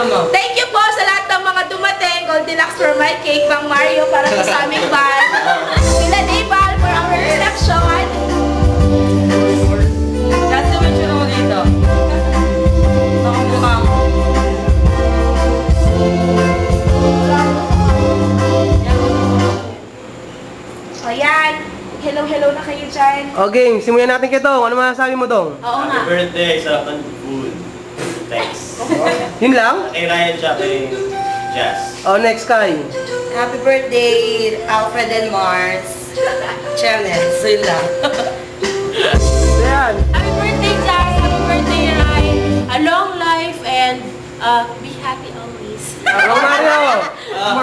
Thank you po sa lahat ng mga dumating. Goldilocks for my cake, Mang Mario para sa aming van. Sila Daybal for our reception. Just to mention mo dito. Nakamukha mo. O yan. Hello na kayo dyan. Okay, simulan natin kay Dong. Ano masasabi mo, Dong? Oo nga. Happy birthday, sarap ng food. Thanks. Yun lang? Kay Ryan siya, kay Jazz. Oh, next kay. Happy birthday, Alfred and Mars. Chemnitz. So yun lang. Ayan. Happy birthday, Jazz. Happy birthday, Rai. A long life and be happy always. Kuya Mario.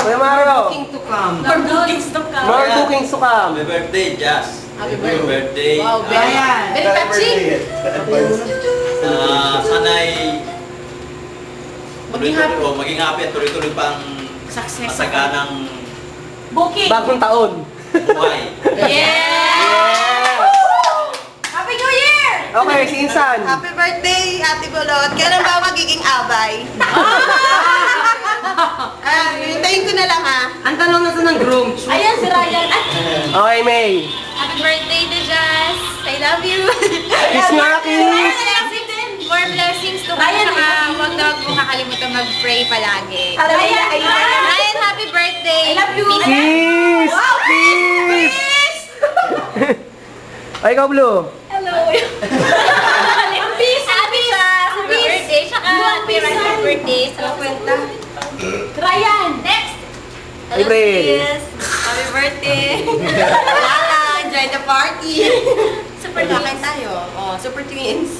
Kuya Mario. King to come. More bookings to come. More bookings to come. Happy birthday, Jazz. Happy Happy birthday. Wow, very, very touching. Sana'y Maging happy. maging happy at tuloy-tuloy pang Success. masaganang Booking. Bagong taon. buhay. Yeah! Happy New Year! Okay, si Insan. Happy birthday, Ate Bolot. Kailan ba magiging abay? Hintayin ko na lang ha. Ang tanong na ng groom. Ayan si Ryan. Okay, May. Happy birthday to Jazz. I love you. Kiss nga, kiss. More blessings to Ryan, Saka huwag na po kakalimutan mag-pray palagi. Ryan, Ryan, happy birthday! I love you. Kiss! Wow, Kiss! Ay, ikaw, Blue. Hello. Happy birthday! Saka happy birthday sa kwenta. Ryan, next. April. Happy birthday. Wala lang. Enjoy the party. Super kain tayo. Oh, super twins.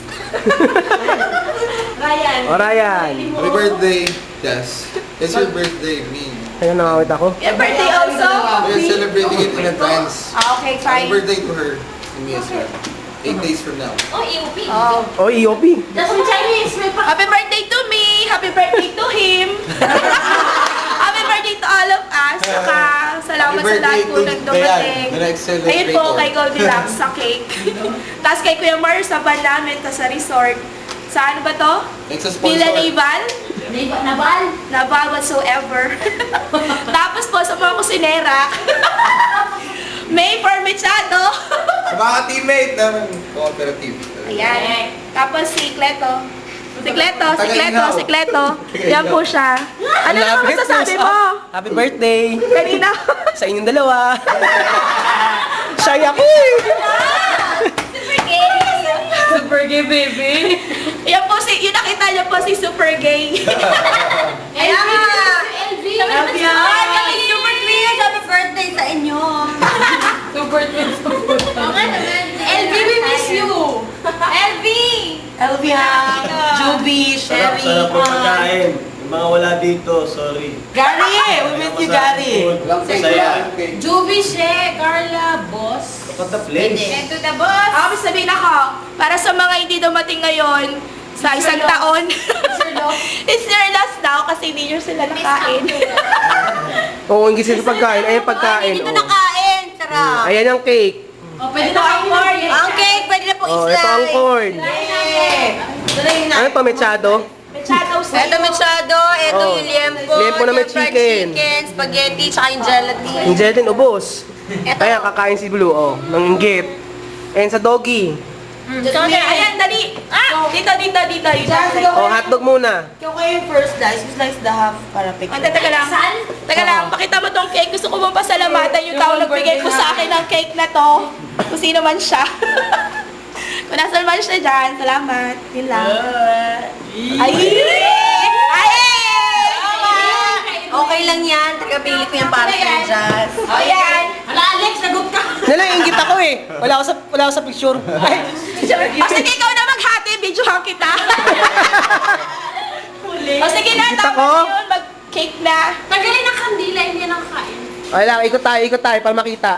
Ryan. O, Ryan. Happy birthday, Jazz. It's your birthday, me. Ayun, nakawit ako. Your birthday also? We're celebrating it in advance. Okay, Happy fine. birthday to her and me as well. 8 days from now. Oh, EOP! Oh. Oh, EOP. That's in Chinese. Happy birthday to me. Happy birthday to him. Happy birthday to all of us. Saka salamat sa lahat po nang dumating. the next celebrator. Ayun po kay Goldilocks sa cake. Tapos kay Kuya Mars sa van namin, tapos sa resort. Sa ano ba to? Next sa Villa sponsor. Naval? Naval? Naval whatsoever. Tapos po sa mga kusinera, May Parmechado. Sa mga teammate namin. Cooperative. Ayan. Tapos si Cleto. Si Cleto. Taga-Inaw. Yan po siya. Ano naman masasabi mo? Happy birthday. Kanina. Sa inyong dalawa. Shy ako eh. Super gay, baby. Yan po si, yung nakita niyo po si Super Gay. Ayan nga. LV! Ay, kami super twins. Happy birthday sa inyo. Super twins. Oo nga naman. LV, we miss you. LV! Elvia, Juby, Sarap Sherry. po pagkain. Yung mga wala dito, sorry. Gary, we miss you, Gary. Walang cake, Masaya. walang cake. Juby, She, Carla, Boss. Kapag the place. Get to the boss! Ako sabihin ako, para sa mga hindi dumating ngayon, sa isang taon, it's their last now kasi hindi nyo sila nakain. Oo, ang gising sa pagkain. Ayan pagkain. Dito Oh. nakain. Tara. Ayan ang cake. Pwede na ang corn. Ang cake, pwede na po Oh, islay. ito ang corn. Tuloy na. Ano to, mechado? Machado sa Ito machado, ito Oh. yung liempo, Liempo na may yung fried chicken. spaghetti, tsaka yung gelatin. Yung gelatin, ubos. Ito. Ayan, kakain si Blue, oh. Ng inggit. And sa doggy. Ayan, dali. Dito. Oh, hotdog muna. Yung kayo yung first slice, we slice the half para picture. Ate, teka lang. Teka lang, pakita mo tong cake. Gusto ko mong pasalamatan yung tao nagbigay po sa akin ng cake na to. Kung sino man siya. Kung nasan man siya dyan, salamat. Yun lang. Ay! Ay! Okay lang yan, taga-bili ko yan para kay Jazz. O yan. Wala, Alex, nagot ka! Nalang, inggit ako eh. Wala ako sa picture. Ay, O sige, ikaw na maghati. Videohan kita. O sige na, Kita tama ko. na yun. Mag-cake na. Tagalin ng kandila, hindi na nakakain. okay lang, ikot tayo para makita.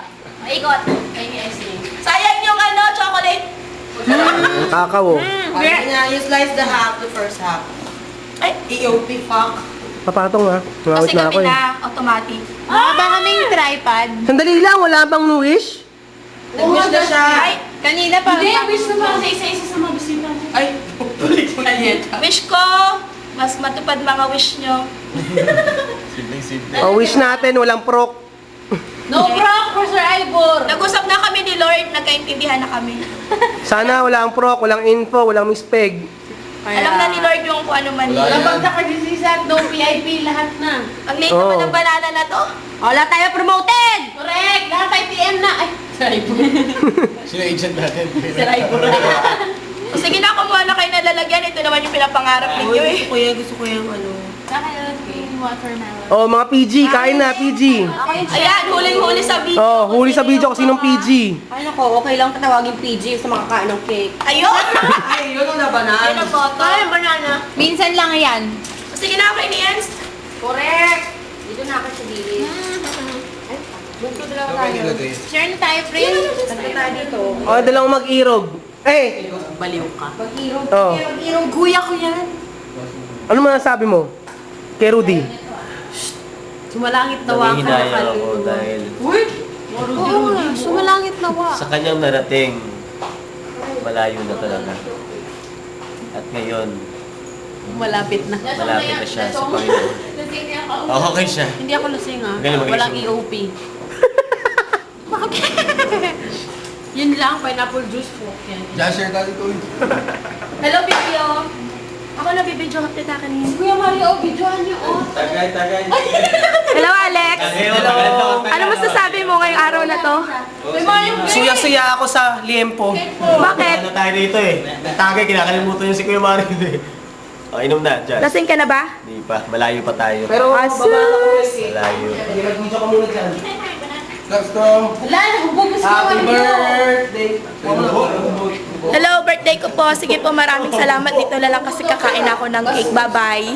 Ikot. Ay, I see. Sayang yung chocolate. Ang kakao, oh. Sabi niya, you slice the half, the first half. Ay, EOP, fuck. Papatong ha. kasi Nawawit na ako kami eh. na, automatic. Baka kaming tripod. Sandali lang, wala bang no wish? Nag-wish na siya. Ay, Kanina pa. Hindi, wish na ba? Sa isa-isa sa mga bisita. Ay, wish ko, mas matupad mga wish nyo. Oh, wish natin, walang prok. No prank for Sir Ivor. Nag-usap na kami ni Lord, nagkaintindihan na kami. Sana walang prok, walang info, walang mispeg. Alam na ni Lord yung kung ano man Wala yun. yan. Kapag nakadisisan, no VIP, lahat na. Ang late naman ng banana na to. Wala tayo promoted! Correct! Lahat ay TM na. Ay, Sir Ivor. Sino agent natin? Sir Ivor. O sige na, kumuha na kayo na lalagyan. Ito naman yung pinapangarap ninyo eh. Gusto ko yung ano. Watermelon. Oh, mga PG, kain na, PG. Ayan, huling-huli sa video. Oh, huli sa video kung sinong PG. Ay nako, okay lang tatawagin PG sa makakain ng cake. Ayun! Ay, yun ang labanan. Yun ang boto. Ay, banana. Minsan lang yan. O sige na, okay ni Jens. Correct! Dito na ako sa bilis. Saan kayo nilagay? Share na tayo, friend. Saan tayo dito? Oh, dalawang mag-irog. Eh, Baliw ka. Pag-irong. Oh. Pag-irong, guya ko yan. ano masasabi mo? Kay Rudy. Sumalangit nawa ka. Nangihinayang ako dahil Uy! Oo nga, sumalangit nawa. sa kanyang narating, malayo na talaga. At ngayon, Malapit na. malapit na siya sa Panginoon. Oh, okay siya. Hindi ako lasing ah. Galing mag-isip. Walang EOP. Bakit? Yun lang, pineapple juice po. Yan. Jasher ka dito. Hello, video. Ako na bibidyo ka kita kanina. Kuya Mario, videoan niyo, oh. Tagay. Hello, Alex. Hello. Ano masasabi mo ngayong araw na to? Suya-suya ako sa liempo. Bakit? Ano tayo dito eh? Tagay, kinakalimutan niya si Kuya Mario eh. O, inom na, Jas. Lasing ka na ba? Hindi pa, malayo pa tayo. Pero, Asus. Malayo. mag-video ka muna dyan. Let's go! Wala, nahubog na si Happy Mario. birthday! Hello, birthday ko po. Sige po, maraming salamat. Dito na lang kasi kakain ako ng cake. Bye-bye.